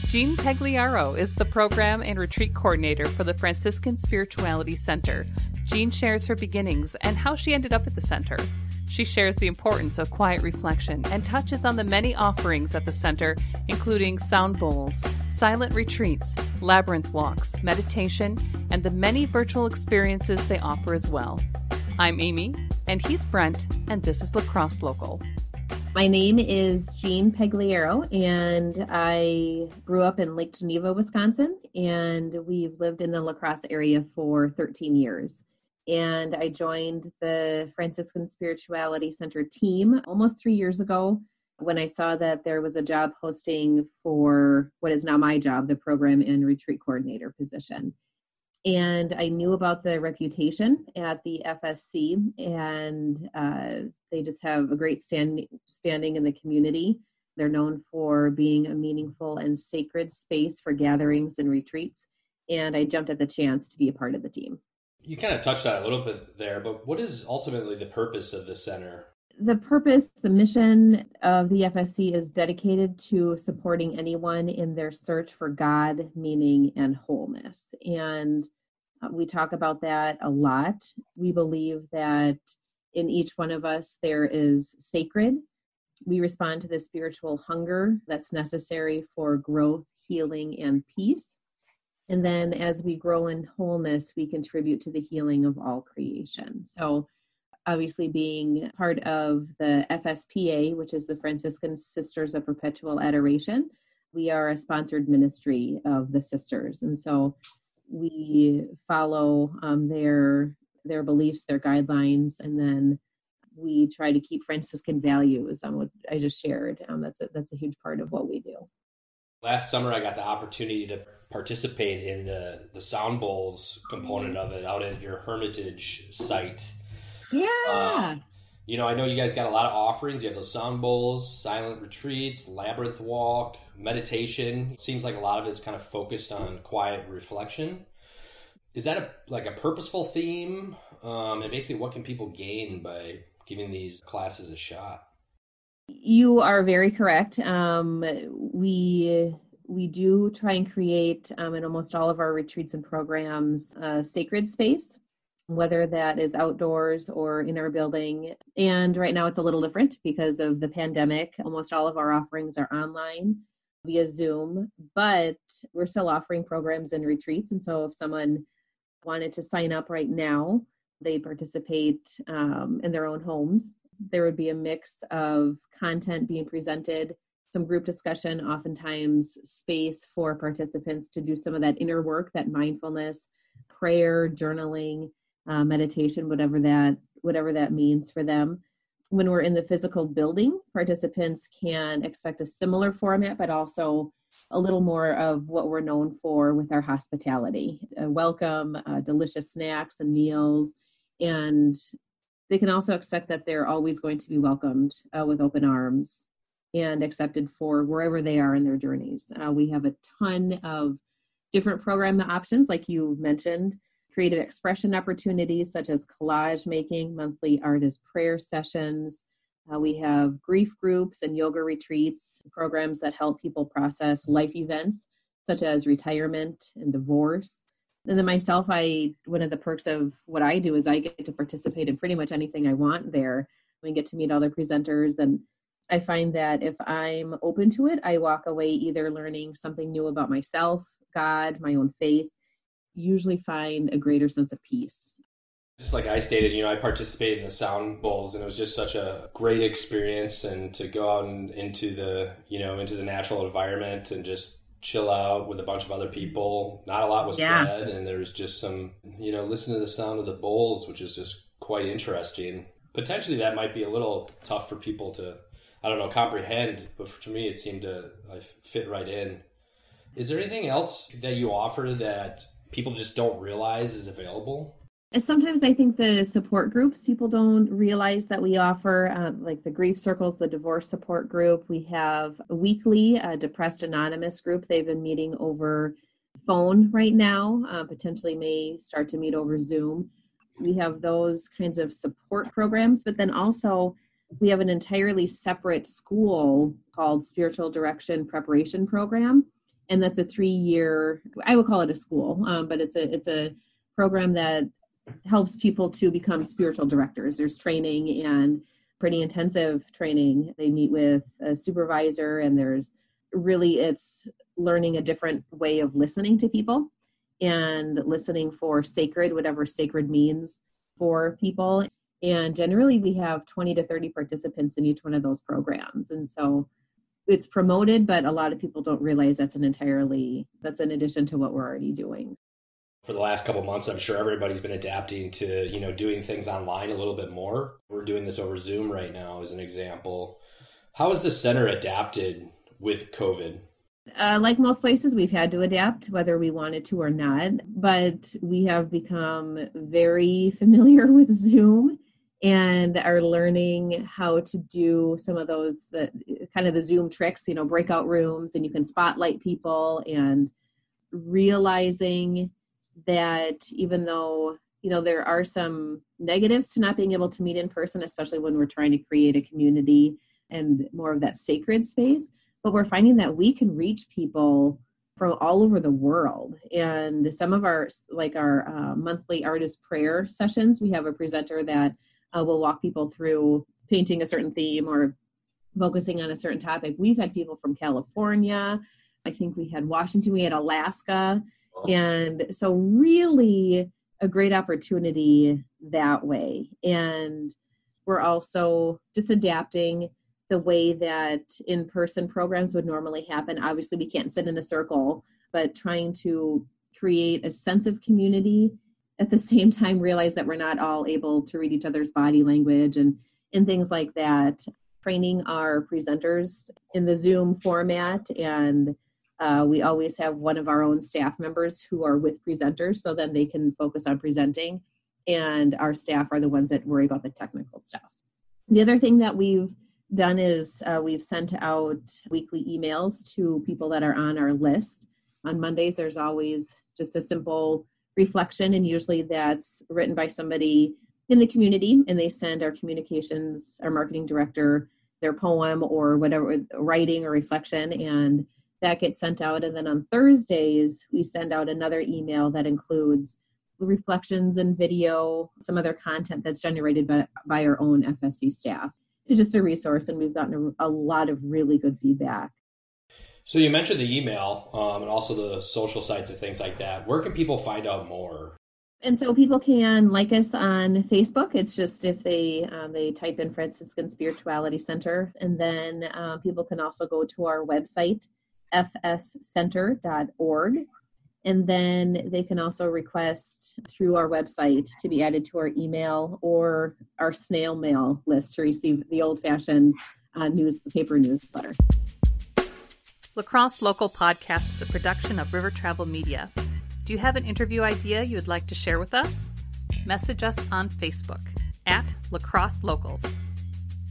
Jean Pagliaro is the program and retreat coordinator for the Franciscan Spirituality Center. Jean shares her beginnings and how she ended up at the center. She shares the importance of quiet reflection and touches on the many offerings at the center, including sound bowls, silent retreats, labyrinth walks, meditation, and the many virtual experiences they offer as well. I'm Amy, and he's Brent, and this is La Crosse Local. My name is Jean Pagliaro, and I grew up in Lake Geneva, Wisconsin, and we've lived in the La Crosse area for 13 years. And I joined the Franciscan Spirituality Center team almost 3 years ago when I saw that there was a job posting for what is now my job, the program and retreat coordinator position. And I knew about the reputation at the FSC, and they just have a great standing in the community. They're known for being a meaningful and sacred space for gatherings and retreats. And I jumped at the chance to be a part of the team. You kind of touched on it a little bit there, but what is ultimately the purpose of the center? The purpose, the mission of the FSC is dedicated to supporting anyone in their search for God, meaning, and wholeness. And we talk about that a lot. We believe that in each one of us there is sacred. We respond to the spiritual hunger that's necessary for growth, healing, and peace. And then as we grow in wholeness, we contribute to the healing of all creation. So obviously being part of the FSPA, which is the Franciscan Sisters of Perpetual Adoration, we are a sponsored ministry of the sisters. And so we follow their beliefs, their guidelines, and then we try to keep Franciscan values on what I just shared. That's a huge part of what we do. Last summer, I got the opportunity to participate in the sound bowls component of it out at your Hermitage site. Yeah. I know you guys got a lot of offerings. You have those sound bowls, silent retreats, labyrinth walk, meditation. It seems like a lot of it's kind of focused on quiet reflection. Is that a purposeful theme? And basically, what can people gain by giving these classes a shot? You are very correct. We do try and create in almost all of our retreats and programs a sacred space, whether that is outdoors or in our building. And right now it's a little different because of the pandemic. Almost all of our offerings are online via Zoom, but we're still offering programs and retreats. And so if someone wanted to sign up right now, they participate in their own homes. There would be a mix of content being presented, some group discussion, oftentimes space for participants to do some of that inner work, that mindfulness, prayer, journaling, meditation, whatever that means for them. When we're in the physical building, participants can expect a similar format, but also a little more of what we're known for with our hospitality, welcome, delicious snacks and meals. And they can also expect that they're always going to be welcomed with open arms and accepted for wherever they are in their journeys. We have a ton of different program options, like you mentioned, creative expression opportunities such as collage making, monthly artist prayer sessions. We have grief groups and yoga retreats, programs that help people process life events such as retirement and divorce. And then myself, one of the perks of what I do is I get to participate in pretty much anything I want there. We get to meet other presenters, and I find that if I'm open to it, I walk away either learning something new about myself, God, my own faith, usually find a greater sense of peace. Just like I stated, I participated in the sound bowls, and it was just such a great experience, and to go out and into the natural environment and just chill out with a bunch of other people. Not a lot was said, and there was just some, listen to the sound of the bowls, which is just quite interesting. Potentially that might be a little tough for people to, comprehend, but to me it seemed to fit right in. Is there anything else that you offer that people just don't realize is available? Sometimes I think the support groups, people don't realize that we offer, like the grief circles, the divorce support group. We have a weekly Depressed Anonymous group. They've been meeting over phone right now, potentially may start to meet over Zoom. We have those kinds of support programs, but then also we have an entirely separate school called Spiritual Direction Preparation Program. And that's a 3-year, I would call it a school, but it's a program that helps people to become spiritual directors. There's training and pretty intensive training. They meet with a supervisor, and it's learning a different way of listening to people and listening for sacred, whatever sacred means for people. And generally we have 20 to 30 participants in each one of those programs. And so it's promoted, but a lot of people don't realize that's in addition to what we're already doing. For the last couple of months, I'm sure everybody's been adapting to, doing things online a little bit more. We're doing this over Zoom right now as an example. How has the center adapted with COVID? Like most places, we've had to adapt, whether we wanted to or not, but we have become very familiar with Zoom and are learning how to do some of those, the Zoom tricks, breakout rooms, and you can spotlight people, and realizing that even though, there are some negatives to not being able to meet in person, especially when we're trying to create a community and more of that sacred space, but we're finding that we can reach people from all over the world. And some of our monthly artist prayer sessions, we have a presenter that will walk people through painting a certain theme or focusing on a certain topic. We've had people from California. I think we had Washington, we had Alaska. And so really a great opportunity that way. And we're also just adapting the way that in-person programs would normally happen. Obviously, we can't sit in a circle, but trying to create a sense of community, at the same time realize that we're not all able to read each other's body language and things like that. Training our presenters in the Zoom format, and we always have one of our own staff members who are with presenters, so then they can focus on presenting, and our staff are the ones that worry about the technical stuff. The other thing that we've done is we've sent out weekly emails to people that are on our list. On Mondays, there's always just a simple reflection, and usually that's written by somebody in the community, and they send our marketing director, their poem or whatever, writing or reflection, and that gets sent out. And then on Thursdays, we send out another email that includes reflections and video, some other content that's generated by our own FSC staff. It's just a resource, and we've gotten a lot of really good feedback. So you mentioned the email and also the social sites and things like that. Where can people find out more? And so people can like us on Facebook. It's just if they type in Franciscan Spirituality Center. And then people can also go to our website, fscenter.org. And then they can also request through our website to be added to our email or our snail mail list to receive the old-fashioned paper newsletter. La Crosse Local Podcast is a production of River Travel Media. Do you have an interview idea you would like to share with us? Message us on Facebook at La Crosse Locals.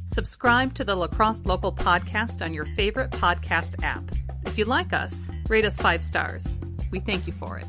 Subscribe to the La Crosse Local Podcast on your favorite podcast app. If you like us, rate us 5 stars. We thank you for it.